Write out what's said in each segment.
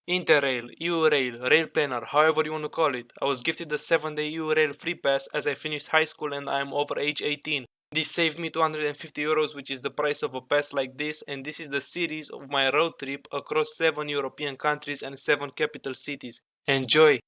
Interrail, EU-Rail, Rail Planner, however you want to call it. I was gifted a 7-day EU-Rail free pass as I finished high school and I am over age 18. This saved me 250 euros, which is the price of a pass like this, and this is the series of my road trip across 7 European countries and 7 capital cities. Enjoy!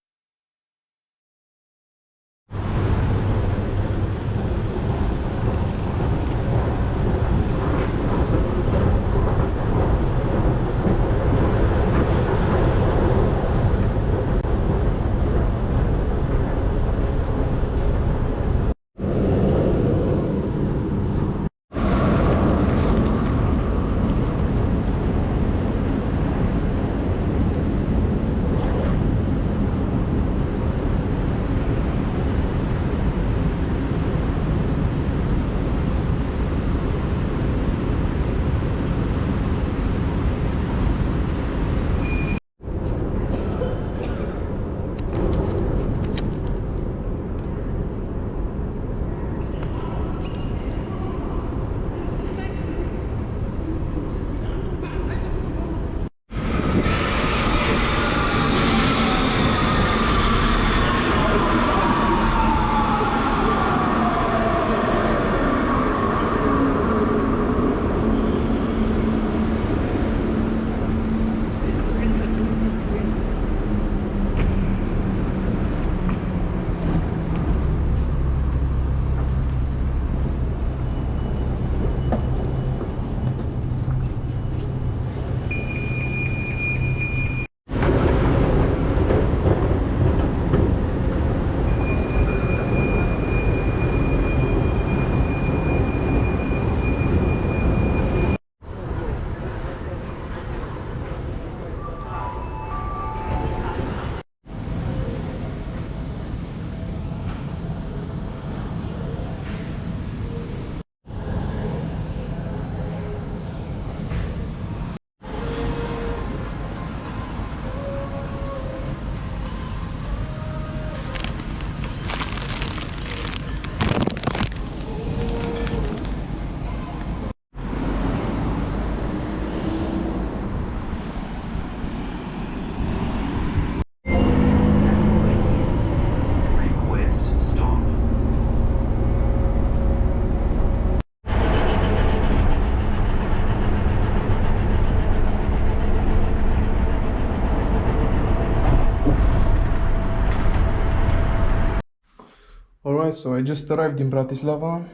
Alright, so I just arrived in Bratislava.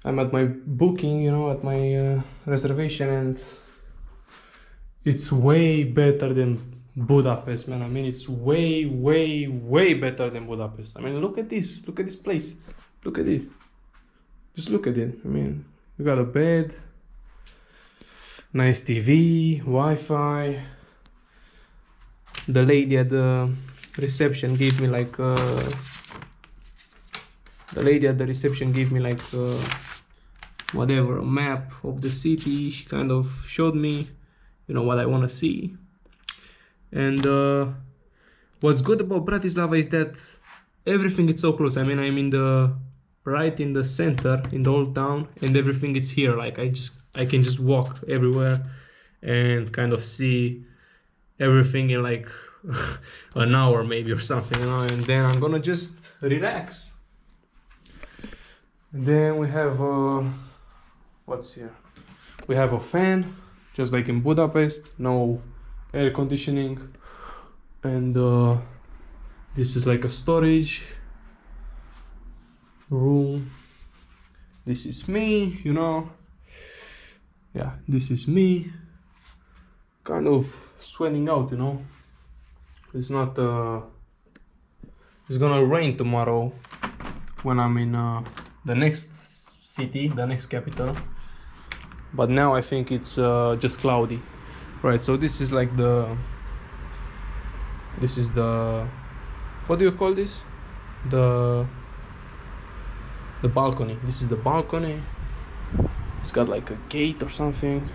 I'm at my booking, you know, at my reservation, and it's way better than Budapest, man. I mean, it's way better than Budapest. I mean, look at this place. Look at it. Just look at it. I mean, you got a bed, nice TV, Wi-Fi. The lady at the reception gave me like whatever, a map of the city. She kind of showed me, you know, what I want to see. And what's good about Bratislava is that everything is so close. I mean, I'm right in the center, in the old town, and everything is here. Like I can just walk everywhere and kind of see everything in like an hour maybe or something, you know, and then I'm gonna just relax. And then we have what's here? We have a fan, just like in Budapest, no air conditioning, and this is like a storage room. This is me, you know. Yeah, this is me, kind of sweating out, you know. It's not it's gonna rain tomorrow when I'm in the next city, the next capital, but now I think it's just cloudy. Right, so this is like the what do you call this, the balcony. This is the balcony. It's got like a gate or something.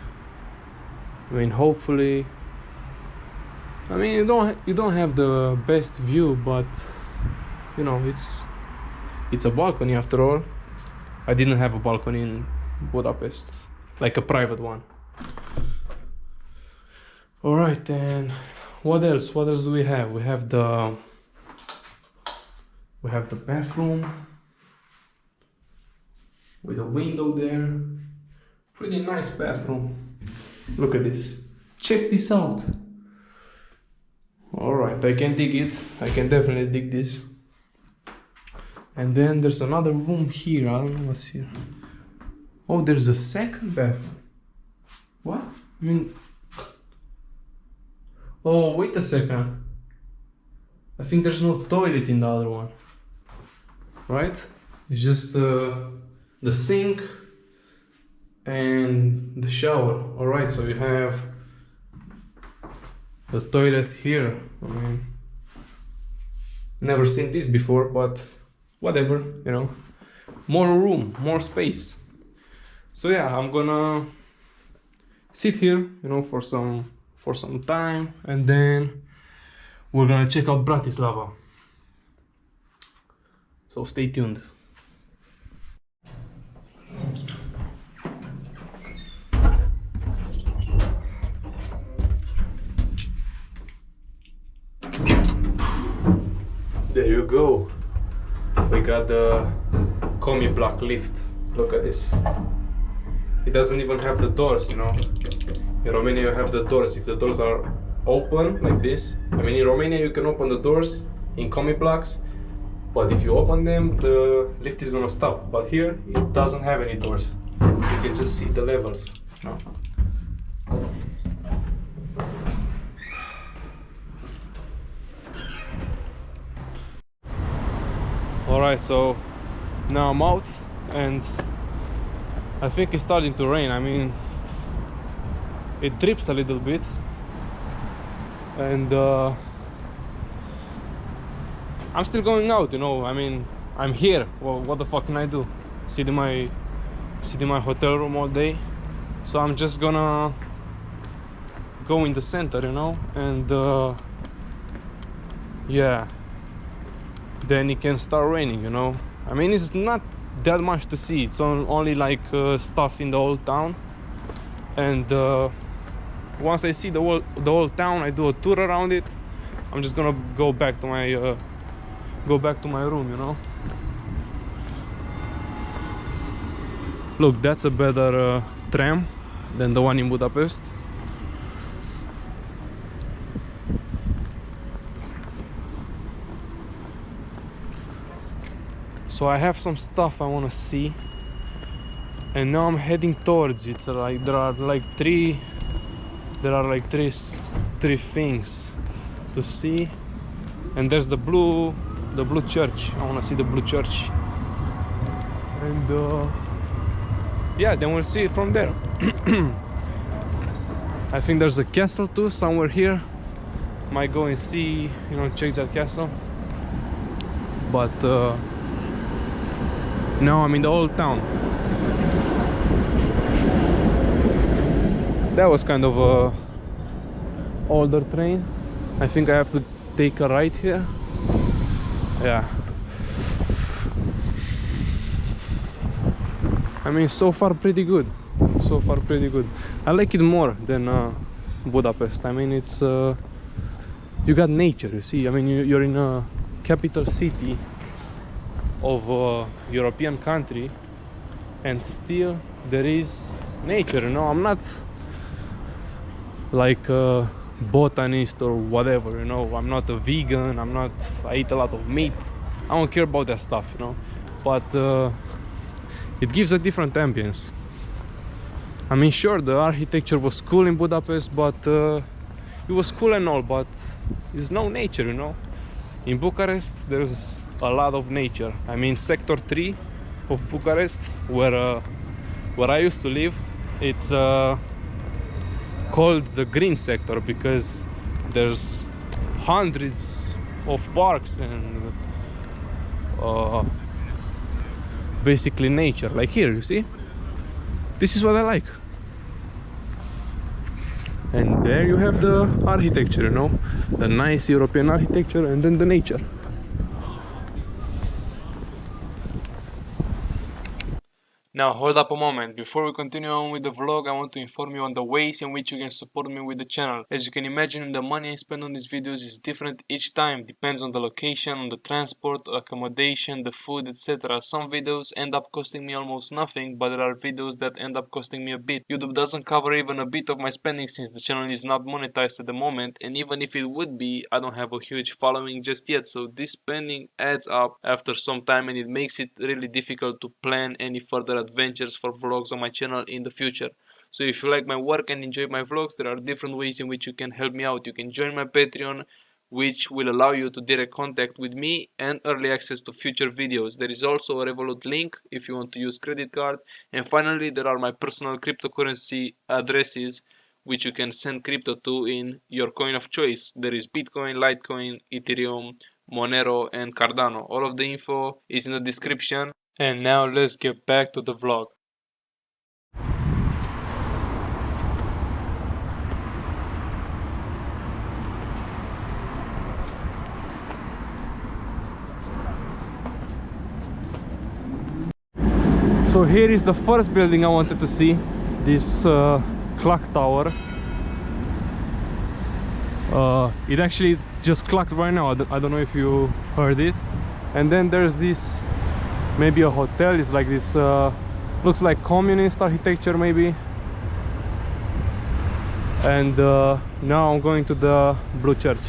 I mean, hopefully, I mean, you don't have the best view, but you know, it's a balcony after all. I didn't have a balcony in Budapest, like a private one. All right, and what else? What else do we have? We have the bathroom with a window there. Pretty nice bathroom. Look at this. Check this out. All right, I can dig it. I can definitely dig this. And then there's another room here. I don't know what's here. Oh, there's a second bathroom. What? I mean, oh, wait a second. I think there's no toilet in the other one. Right? It's just the sink and the shower. All right, so you have the toilet here. I mean, never seen this before, but whatever, you know. More room, more space. So yeah, I'm gonna sit here, you know, for some time, and then we're gonna check out Bratislava. So stay tuned. There you go. We got the Commie block lift. Look at this. It doesn't even have the doors, you know. In Romania you have the doors. If the doors are open like this, I mean, in Romania you can open the doors in Commie blocks, but if you open them, the lift is gonna stop. But here it doesn't have any doors. You can just see the levels, you know? Alright, so now I'm out and I think it's starting to rain. I mean, it drips a little bit, and I'm still going out, you know. I mean, I'm here. Well, what the fuck can I do? Sit in my hotel room all day. So I'm just gonna go in the center, you know, and yeah, then it can start raining, you know. I mean, it's not that much to see. It's only like stuff in the old town, and once I see the old town, I do a tour around it. I'm just gonna go back to my room, you know. Look, that's a better tram than the one in Budapest. So I have some stuff I want to see, and now I'm heading towards it. Like there are like three things to see, and there's the blue church. I want to see the blue church, and yeah, then we'll see it from there. I think there's a castle too somewhere here. Might go and see, you know, check that castle. But now I'm in the old town. That was kind of a older train. I think I have to take a right here. Yeah. I mean, so far pretty good. So far pretty good. I like it more than Budapest. I mean, it's you got nature, you see. I mean, you're in a capital city of a European country, and still there is nature, you know. I'm not like a botanist or whatever, you know. I'm not a vegan. I eat a lot of meat. I don't care about that stuff, you know. But it gives a different ambience. I mean, sure, the architecture was cool in Budapest, but it was cool and all, but there's no nature, you know. In Bucharest there's a lot of nature. I mean, sector 3 of Bucharest, where I used to live, it's called the green sector because there's hundreds of parks and basically nature, like here, you see. This is what I like. And there you have the architecture, you know, the nice European architecture, and then the nature. Now hold up a moment, before we continue on with the vlog, I want to inform you on the ways in which you can support me with the channel. As you can imagine, the money I spend on these videos is different each time, depends on the location, on the transport, accommodation, the food, etc. Some videos end up costing me almost nothing, but there are videos that end up costing me a bit. YouTube doesn't cover even a bit of my spending since the channel is not monetized at the moment, and even if it would be, I don't have a huge following just yet, so this spending adds up after some time and it makes it really difficult to plan any further adventures for vlogs on my channel in the future. So if you like my work and enjoy my vlogs, there are different ways in which you can help me out. You can join my Patreon, which will allow you to direct contact with me and early access to future videos. There is also a Revolut link if you want to use credit card. And finally, there are my personal cryptocurrency addresses which you can send crypto to in your coin of choice. There is Bitcoin, Litecoin, Ethereum, Monero and Cardano. All of the info is in the description. And now let's get back to the vlog. So here is the first building I wanted to see, this clock tower. It actually just clocked right now. I don't know if you heard it. And then there's this, maybe a hotel. It's like this, looks like communist architecture maybe. And now I'm going to the Blue Church.